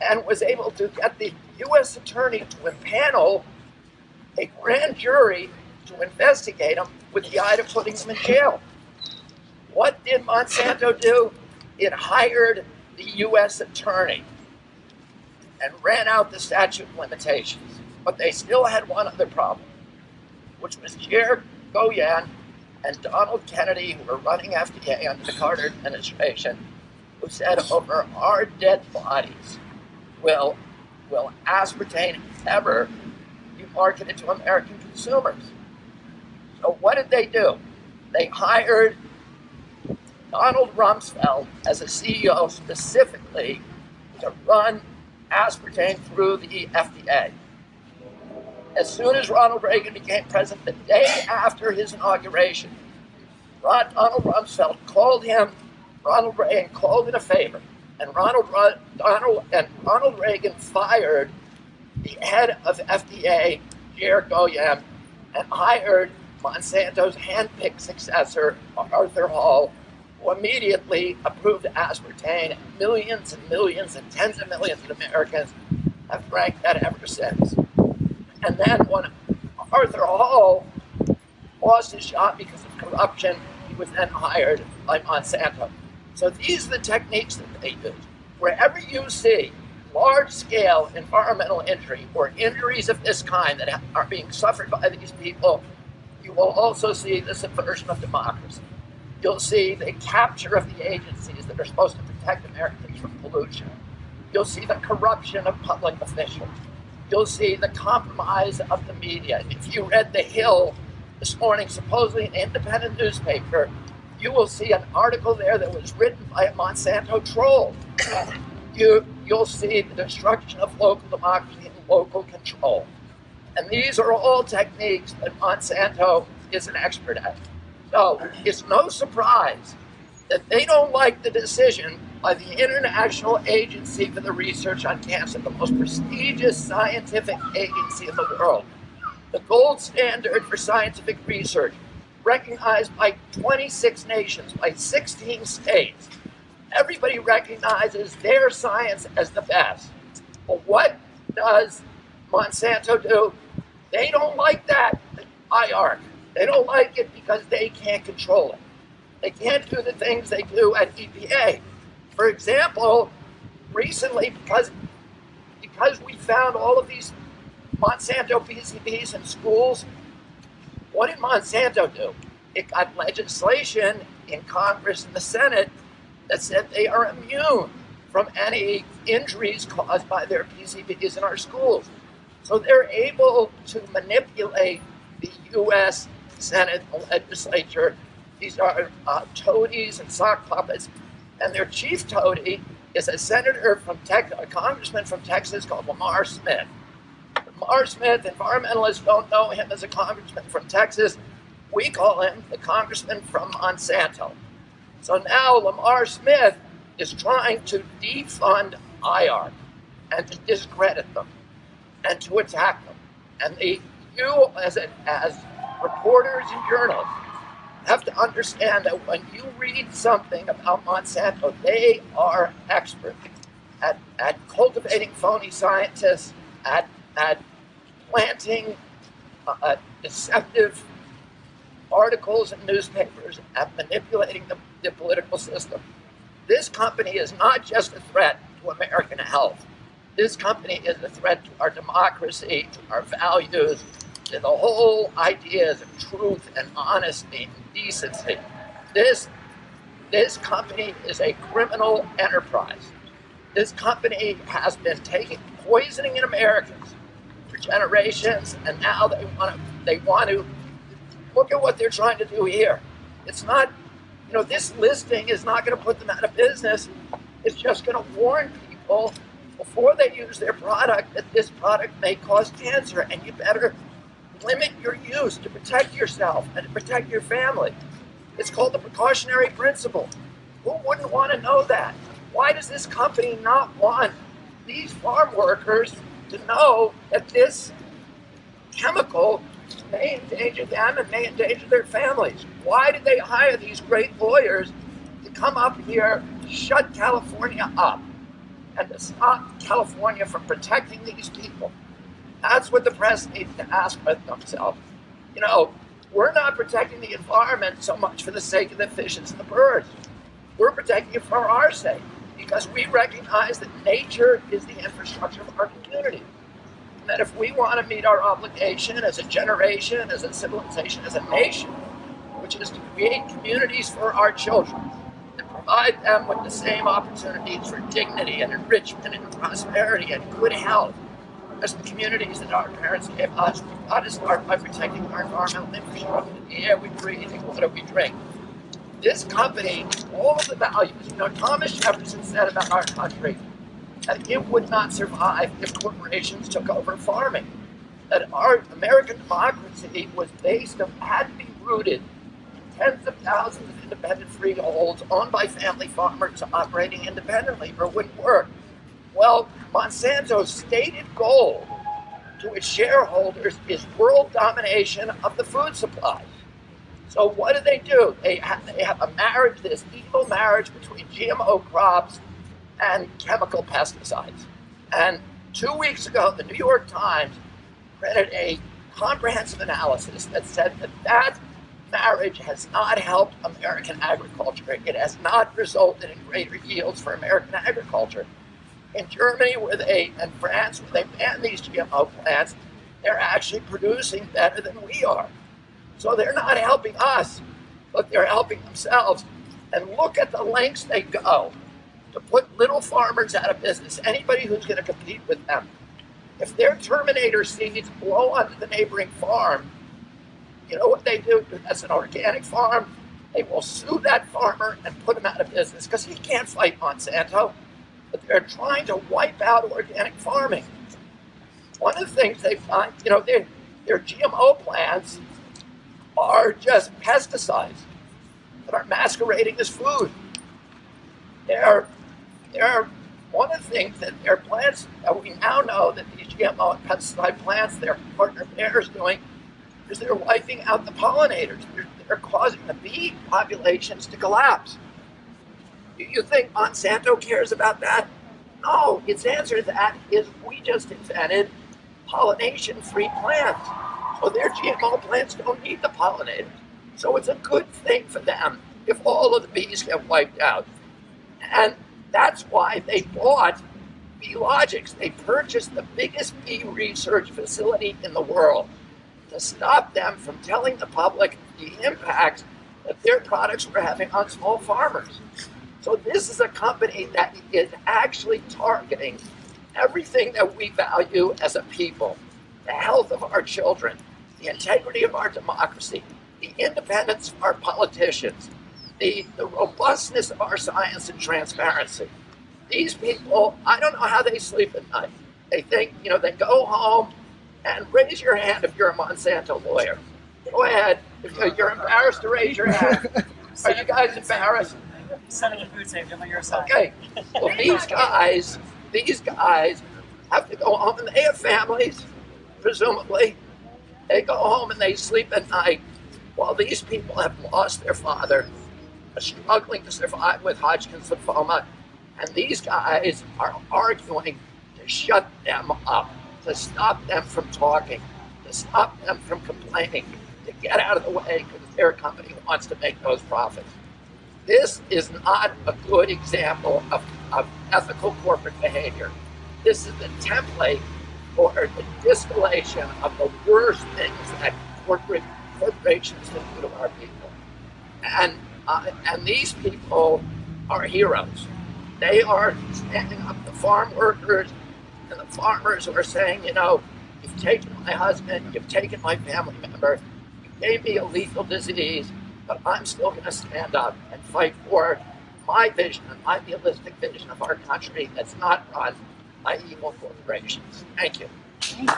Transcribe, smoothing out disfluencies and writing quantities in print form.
and was able to get the U.S. attorney to impanel a grand jury to investigate him with the eye to putting him in jail. What did Monsanto do? It hired the U.S. attorney and ran out the statute of limitations. But they still had one other problem, which was Jared Goyan and Donald Kennedy, who were running FDA under the Carter administration, who said, over our dead bodies will aspartame ever be marketed to American consumers. So what did they do? They hired Donald Rumsfeld as a CEO specifically to run aspartame through the FDA. As soon as Ronald Reagan became president, the day after his inauguration, Donald Rumsfeld called him. Ronald Reagan called in a favor, and Ronald Reagan fired the head of FDA, Jared Goyan, and hired Monsanto's hand-picked successor, Arthur Hall, who immediately approved aspartame. Millions and millions and tens of millions of Americans have drank that ever since. And then when Arthur Hall lost his job because of corruption, he was then hired by Monsanto. So these are the techniques that they use. Wherever you see large-scale environmental injury or injuries of this kind that are being suffered by these people, you will also see the subversion of democracy. You'll see the capture of the agencies that are supposed to protect Americans from pollution. You'll see the corruption of public officials. You'll see the compromise of the media. And if you read The Hill this morning, supposedly an independent newspaper, you will see an article there that was written by a Monsanto troll. You'll see the destruction of local democracy and local control. And these are all techniques that Monsanto is an expert at. So it's no surprise that they don't like the decision by the International Agency for the Research on Cancer, the most prestigious scientific agency in the world, the gold standard for scientific research, recognized by 26 nations, by 16 states. Everybody recognizes their science as the best. But what does Monsanto do? They don't like that IARC. They don't like it because they can't control it. They can't do the things they do at EPA. For example, recently, because we found all of these Monsanto PCBs in schools, what did Monsanto do? It got legislation in Congress and the Senate that said they are immune from any injuries caused by their PCBs in our schools. So they're able to manipulate the U.S. Senate legislature. These are toadies and sock puppets. And their chief toady is a senator from a congressman from Texas called Lamar Smith. Lamar Smith, environmentalists don't know him as a congressman from Texas. We call him the congressman from Monsanto. So now Lamar Smith is trying to defund IARC and to discredit them and to attack them. And you, as reporters and journalists, have to understand that when you read something about Monsanto, they are experts at cultivating phony scientists, at planting deceptive articles in newspapers, at manipulating the political system. This company is not just a threat to American health. This company is a threat to our democracy, to our values, to the whole ideas of truth and honesty and decency. This company is a criminal enterprise. This company has been poisoning in Americans for generations, and now they want to look at what they're trying to do here. It's not, this listing is not going to put them out of business. It's just going to warn people before they use their product that this product may cause cancer, and you better limit your use to protect yourself and to protect your family. It's called the precautionary principle. Who wouldn't want to know that? Why does this company not want these farm workers to know that this chemical may endanger them and may endanger their families? Why did they hire these great lawyers to come up here, shut California up? and to stop California from protecting these people. That's what the press needs to ask themselves. You know, we're not protecting the environment so much for the sake of the fishes and the birds. We're protecting it for our sake, because we recognize that nature is the infrastructure of our community. And that if we want to meet our obligation as a generation, as a civilization, as a nation, which is to create communities for our children, and provide them with the same opportunities for dignity and enrichment and prosperity and good health as the communities that our parents gave us, we've got to start by protecting our environmental infrastructure, the air we breathe, the water we drink. This company, all of the values, you know, Thomas Jefferson said about our country that it would not survive if corporations took over farming. That our American democracy was based on, had to be rooted in tens of thousands of independent freeholds owned by family farmers operating independently, or it wouldn't work. Well, Monsanto's stated goal to its shareholders is world domination of the food supply. So what do? They have a marriage, this evil marriage between GMO crops and chemical pesticides. And 2 weeks ago, the New York Times printed a comprehensive analysis that said that that marriage has not helped American agriculture. It has not resulted in greater yields for American agriculture. In Germany and France, where they ban these GMO plants, they're actually producing better than we are. So they're not helping us, but they're helping themselves. And look at the lengths they go to put little farmers out of business, anybody who's going to compete with them. If their Terminator seeds blow onto the neighboring farm, you know what they do? That's an organic farm. They will sue that farmer and put him out of business because he can't fight Monsanto. But they're trying to wipe out organic farming. One of the things they find, you know, their GMO plants are just pesticides that are masquerading as food. They're one of the things that their plants, we now know that these GMO and pesticide plants, their partner Bayer is doing, is they're wiping out the pollinators. They're causing the bee populations to collapse. Do you think Monsanto cares about that? No, its answer to that is we just invented pollination-free plants. So their GMO plants don't need the pollinators. So it's a good thing for them if all of the bees get wiped out. And that's why they bought Beelogics. They purchased the biggest bee research facility in the world to stop them from telling the public the impacts that their products were having on small farmers. So this is a company that is actually targeting everything that we value as a people: the health of our children, the integrity of our democracy, the independence of our politicians, the robustness of our science and transparency. These people, I don't know how they sleep at night. They think, you know, they go home and raise your hand if you're a Monsanto lawyer. Go ahead. If you're embarrassed to raise your hand. Are you guys embarrassed? Sending a food safety on your side. Okay. Well, these guys have to go home and they have families, presumably. They go home and they sleep at night while these people have lost their father, are struggling to survive with Hodgkin's lymphoma, and these guys are arguing to shut them up, to stop them from talking, to stop them from complaining, to get out of the way because their company wants to make those profits. This is not a good example of ethical corporate behavior. This is the template for the distillation of the worst things that corporations can do to our people. And these people are heroes. They are standing up to farm workers and the farmers who are saying, you know, you've taken my husband, you've taken my family member, you gave me a lethal disease, but I'm still going to stand up and fight for my vision and my realistic vision of our country that's not run by evil corporations. Thank you. Woo!